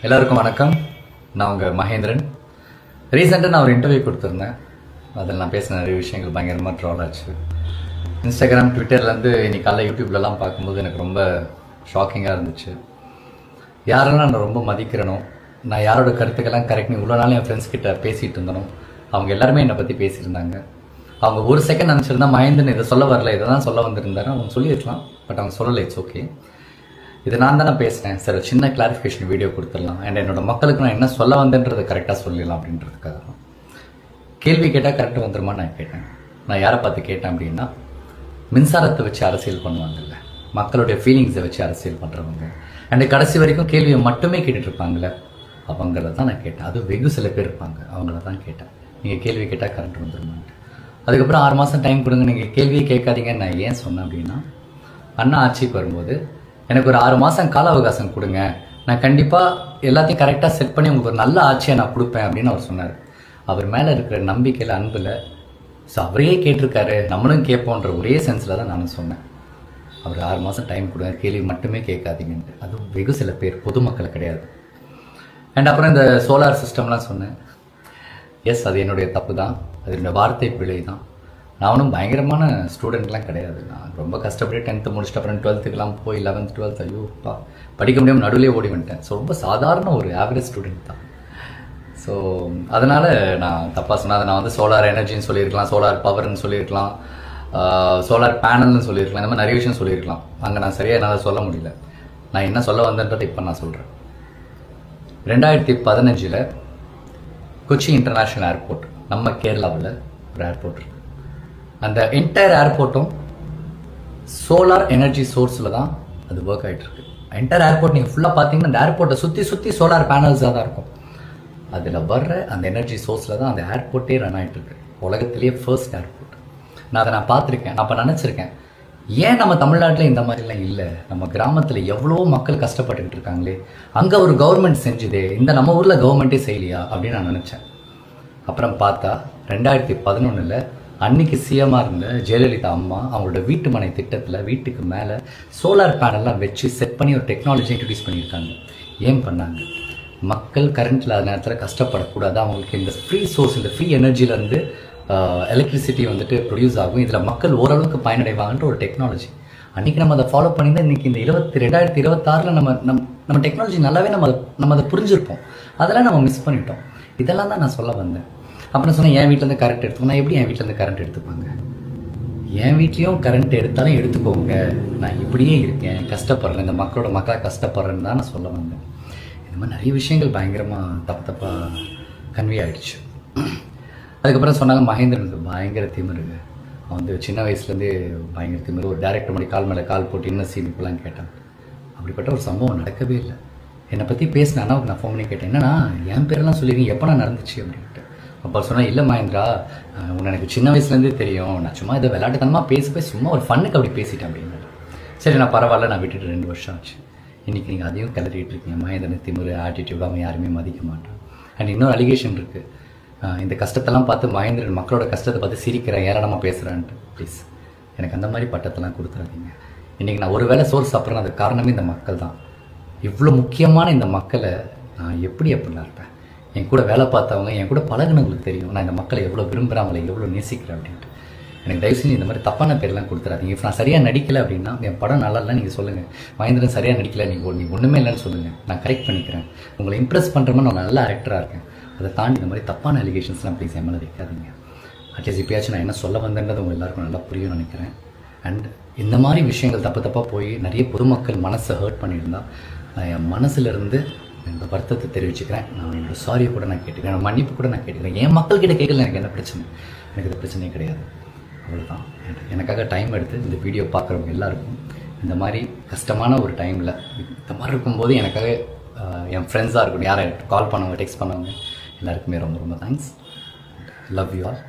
எல்லாருக்கும் வணக்கம். நான் உங்கள் மகேந்திரன். ரீசெண்டாக நான் ஒரு இன்டர்வியூ கொடுத்துருந்தேன். அதில் நான் பேசின நிறைய விஷயங்கள் பயங்கரமாக ட்ரால் ஆச்சு. இன்ஸ்டாகிராம், ட்விட்டர்லேருந்து இன்னைக்கு காலைல யூடியூப்லலாம் பார்க்கும்போது எனக்கு ரொம்ப ஷாக்கிங்காக இருந்துச்சு. யாரெல்லாம் நான் ரொம்ப மதிக்கிறனோ, நான் யாரோட கருத்துக்கெல்லாம் கரெக்ட்னு இவ்வளோ நாள் என் ஃப்ரெண்ட்ஸ் கிட்ட பேசிகிட்டு இருந்தனோ, அவங்க எல்லாருமே என்னை பற்றி பேசியிருந்தாங்க. அவங்க ஒரு செகண்ட் நினச்சிருந்தா மகேந்திரன் இதை சொல்ல வரல, இதை தான் சொல்ல வந்திருந்தாரு அவங்க சொல்லியிருக்கலாம். பட் அவங்க சொல்லலை. It's okay. இது நான் தானே பேசினேன் சார், சின்ன கிளாரிஃபிகேஷன் வீடியோ கொடுத்துடலாம். அண்ட் என்னோட மக்களுக்கு நான் என்ன சொல்ல வந்தேன்றதை கரெக்டாக சொல்லிடலாம் அப்படின்றதுக்காக தான். கேள்வி கேட்டால் கரெக்டாக வந்துருமா நான் கேட்டேன். நான் யாரை பார்த்து கேட்டேன் அப்படின்னா, மின்சாரத்தை வச்சு அரசியல் பண்ணுவாங்கல்ல, மக்களுடைய ஃபீலிங்ஸை வச்சு அரசியல் பண்ணுறவங்க, அண்ட் கடைசி வரைக்கும் கேள்வியை மட்டுமே கேட்டுட்டு இருப்பாங்கள்ல, அவங்கள தான் நான் கேட்டேன். அது வெகு சில பேர் இருப்பாங்க, அவங்கள தான் கேட்டேன். நீங்கள் கேள்வி கேட்டால் கரெக்ட் வந்துருமான்ட்டு. அதுக்கப்புறம் 6 மாதம் டைம் கொடுங்க, நீங்கள் கேள்வியே கேட்காதீங்கன்னு நான் ஏன் சொன்னேன் அப்படின்னா, அண்ணா ஆட்சிக்கு வரும்போது எனக்கு ஒரு 6 மாதம் கால அவகாசம் கொடுங்க, நான் கண்டிப்பாக எல்லாத்தையும் கரெக்டாக செட் பண்ணி உங்களுக்கு ஒரு நல்ல ஆட்சியை நான் கொடுப்பேன் அப்படின்னு அவர் சொன்னார். அவர் மேலே இருக்கிற நம்பிக்கையில், அன்பில், ஸோ அவரே கேட்டிருக்காரு, நம்மளும் கேட்போன்ற ஒரே சென்ஸில் தான் நான் சொன்னேன். அவர் 6 மாதம் டைம் கொடுங்க, கேள்வி மட்டுமே கேட்காதீங்கன்ட்டு. அதுவும் வெகு சில பேர், பொதுமக்கள் கிடையாது. அண்ட் அப்புறம் இந்த சோலார் சிஸ்டம்லாம் சொன்னேன். எஸ், அது என்னுடைய தப்பு தான், அது என்னோடய வார்த்தை பிழை தான். நான் ஒன்றும் பயங்கரமான ஸ்டூடெண்ட்லாம் கிடையாது. நான் ரொம்ப கஷ்டப்பட்டு 10th முடிச்சுட்டு அப்புறம் 12th போய் 11th 12th ஐயோப்பா படிக்க முடியாமல் நடுவிலே ஓடி வந்துட்டேன். ஸோ ரொம்ப சாதாரண ஒரு ஆவரேஜ் ஸ்டூடெண்ட் தான். ஸோ அதனால் நான் தப்பாக சொன்னேன். அதை நான் வந்து சோலார் எனர்ஜின்னு சொல்லியிருக்கலாம், சோலார் பவர்னு சொல்லியிருக்கலாம், சோலார் பேனல்னு சொல்லியிருக்கலாம், இந்த மாதிரி நிறைய விஷயம் சொல்லியிருக்கலாம். அங்கே நான் சரியாக என்னால் சொல்ல முடியல. நான் என்ன சொல்ல வந்தேன்றதை இப்போ நான் சொல்கிறேன். 2015 கொச்சி இன்டர்நேஷ்னல் ஏர்போர்ட், நம்ம கேரளாவில் ஒரு ஏர்போர்ட் இருக்குது. அந்த என்டையர் ஏர்போர்ட்டும் சோலார் எனர்ஜி சோர்ஸில் தான் அது ஒர்க் ஆகிட்டுருக்கு. என்டையர் ஏர்போர்ட் நீங்கள் ஃபுல்லாக பார்த்தீங்கன்னா அந்த ஏர்போர்ட்டை சுற்றி சோலார் பேனல்ஸாக தான் இருக்கும். அதில் வர்ற அந்த எனர்ஜி சோர்ஸில் தான் அந்த ஏர்போர்ட்டே ரன் ஆகிட்டுருக்கு. உலகத்திலேயே ஃபர்ஸ்ட் ஏர்போர்ட். நான் அதை பார்த்துருக்கேன். நான் அப்போ நினச்சிருக்கேன், ஏன் நம்ம தமிழ்நாட்டில் இந்த மாதிரிலாம் இல்லை, நம்ம கிராமத்தில் எவ்வளோ மக்கள் கஷ்டப்பட்டுக்கிட்டு இருக்காங்களே, அங்கே ஒரு கவர்மெண்ட் செஞ்சுதே, இந்த நம்ம ஊரில் கவர்மெண்ட்டே செய்யலையா அப்படின்னு நான் நினச்சேன். அப்புறம் பார்த்தா 2011 அன்னைக்கு சிஎம்மாக இருந்த ஜெயலலிதா அம்மா அவங்களோட வீட்டு மனை திட்டத்தில் வீட்டுக்கு மேலே சோலார் பேனல்லாம் வச்சு செட் பண்ணி ஒரு டெக்னாலஜி இன்ட்ரடியூஸ் பண்ணியிருக்காங்க. ஏன் பண்ணாங்க? மக்கள் கரண்ட் இல்லாத நேரத்தில் கஷ்டப்படக்கூடாது, அவங்களுக்கு இந்த ஃப்ரீ சோர்ஸ், இந்த ஃப்ரீ எனர்ஜியிலேருந்து எலக்ட்ரிசிட்டி வந்துட்டு ப்ரொடியூஸ் ஆகும், இதில் மக்கள் ஓரளவுக்கு பயனடைவாங்கன்ற ஒரு டெக்னாலஜி. அன்றைக்கி நம்ம அதை ஃபாலோ பண்ணியிருந்தால் இன்றைக்கி இந்த 2026 நம்ம டெக்னாலஜி நல்லாவே நம்ம அதை புரிஞ்சிருப்போம். அதெல்லாம் நம்ம மிஸ் பண்ணிட்டோம். இதெல்லாம் தான் நான் சொல்ல வந்தேன். அப்புறம் சொன்னேன், என் வீட்டிலேருந்து கரண்ட் எடுத்துக்கணும். நான் எப்படி என் வீட்டிலேருந்து கரண்ட் எடுத்துப்பாங்க? என் வீட்லேயும் கரண்ட் எடுத்தாலும் எடுத்துக்கோங்க, நான் இப்படியே இருக்கேன், கஷ்டப்படுறேன், இந்த மக்களாக கஷ்டப்படுறேன்னு தான் நான் சொல்ல வந்தேன். இந்த மாதிரி நிறைய விஷயங்கள் பயங்கரமாக தப்பாக கன்வே ஆகிடுச்சு. அதுக்கப்புறம் சொன்னாங்க, மகேந்திரனுக்கு பயங்கர திமிருங்க, அவன் வந்து சின்ன வயசுலேருந்தே பயங்கர திமிரு, ஒரு டேரக்டர் மாதிரி கால் மேலே கால் போட்டு என்ன சீன் இப்பெல்லாம் கேட்டான். அப்படிப்பட்ட ஒரு சம்பவம் நடக்கவே இல்லை. என்னை பற்றி பேசினான்னா நான் ஃபோன் பண்ணி கேட்டேன், என்னன்னா என் பேரெல்லாம் சொல்லிடுறீங்க, எப்போ நான் நடந்துச்சு அப்படின்ட்டு. அப்போ சொன்னேன், இல்லை மகேந்திரா, உன்னை எனக்கு சின்ன வயசுலேருந்தே தெரியும், நான் சும்மா இதை விளையாட்டுத்தனமாக பேசி சும்மா ஒரு ஃபன்னுக்கு அப்படி பேசிட்டேன் அப்படின்னு. சரி, நான் பரவாயில்ல, நான் விட்டுட்டு 2 வருஷம் ஆச்சு. இன்றைக்கி நீங்கள் அதையும் கிளறிட்டு இருக்கீங்க. மகேந்திரன் திமிரு, ஆட்டிடியூட், அவன் யாருமே மதிக்க மாட்டான். அண்ட் இன்னொரு அலிகேஷன் இருக்குது, இந்த கஷ்டத்தெல்லாம் பார்த்து மகேந்திரன் மக்களோட கஷ்டத்தை பார்த்து சிரிக்கிறேன், ஏராளமாக பேசுகிறான்ட்டு. ப்ளீஸ் எனக்கு அந்த மாதிரி பட்டத்தெல்லாம் கொடுத்துறாதீங்க. இன்றைக்கி நான் ஒரு வேளை சோறு சாப்பிட்றேன், அதுக்கு காரணமே இந்த மக்கள் தான். இவ்வளோ முக்கியமான இந்த மக்களை நான் எப்படிலாம் இருப்பேன்? என் கூட வேலை பார்த்தவங்க, என் கூட பழகினவங்களுக்கு தெரியும் நான் இந்த மக்களை எவ்வளோ விரும்புகிறேன், அவங்களை எவ்வளோ நேசிக்கிறேன் அப்படின்ட்டு. எனக்கு தயவு செஞ்சு இந்த மாதிரி தப்பான பேர்லாம் கொடுத்துறாதீங்க. இப்போ நான் சரியாக நடிக்கலை அப்படின்னா, என் படம் நல்லா இல்லை நீங்கள் சொல்லுங்கள், மகேந்திரன் சரியாக நடிக்கலை, நீங்கள் ஒன்றுமே இல்லைன்னு சொல்லுங்கள், நான் கரெக்ட் பண்ணிக்கிறேன். உங்களை இம்ப்ரெஸ் பண்ணுற மாதிரி நான் நல்ல ஆக்டராக இருக்கேன். அதை தாண்டி இந்த மாதிரி தப்பான அலிகேஷன்ஸ்லாம் ப்ளீஸ் என் மேலே வைக்காதீங்க. அட்லீஸ்ட் இப்போயாச்சும் நான் என்ன சொல்ல வந்தேன்றது உங்கள் எல்லாருக்கும் நல்லா புரியும் நினைக்கிறேன். அண்ட் இந்த மாதிரி விஷயங்கள் தப்பாக போய் நிறைய பொதுமக்கள் மனசை ஹர்ட் பண்ணியிருந்தா நான் என் மனசுலேருந்து இந்த வருத்தத்தை தெரிவிச்சுக்கிறேன். நான் என்னோட சாரியை கூட நான் கேட்டுக்கிறேன், மன்னிப்பு கூட நான் கேட்டுக்கிறேன். என் மக்கள்கிட்ட கேட்கல எனக்கு என்ன பிரச்சனை, எனக்கு இது பிரச்சனையே கிடையாது. அவ்வளோதான். எனக்காக டைம் எடுத்து இந்த வீடியோ பார்க்குறவங்க எல்லாருக்கும், இந்த மாதிரி கஷ்டமான ஒரு டைமில் இந்த மாதிரி இருக்கும்போது எனக்காக என் ஃப்ரெண்ட்ஸாக இருக்கட்டும், யாரை கால் பண்ணவங்க, டெக்ஸ்ட் பண்ணவங்க எல்லாருக்குமே ரொம்ப ரொம்ப தேங்க்ஸ். Love you all.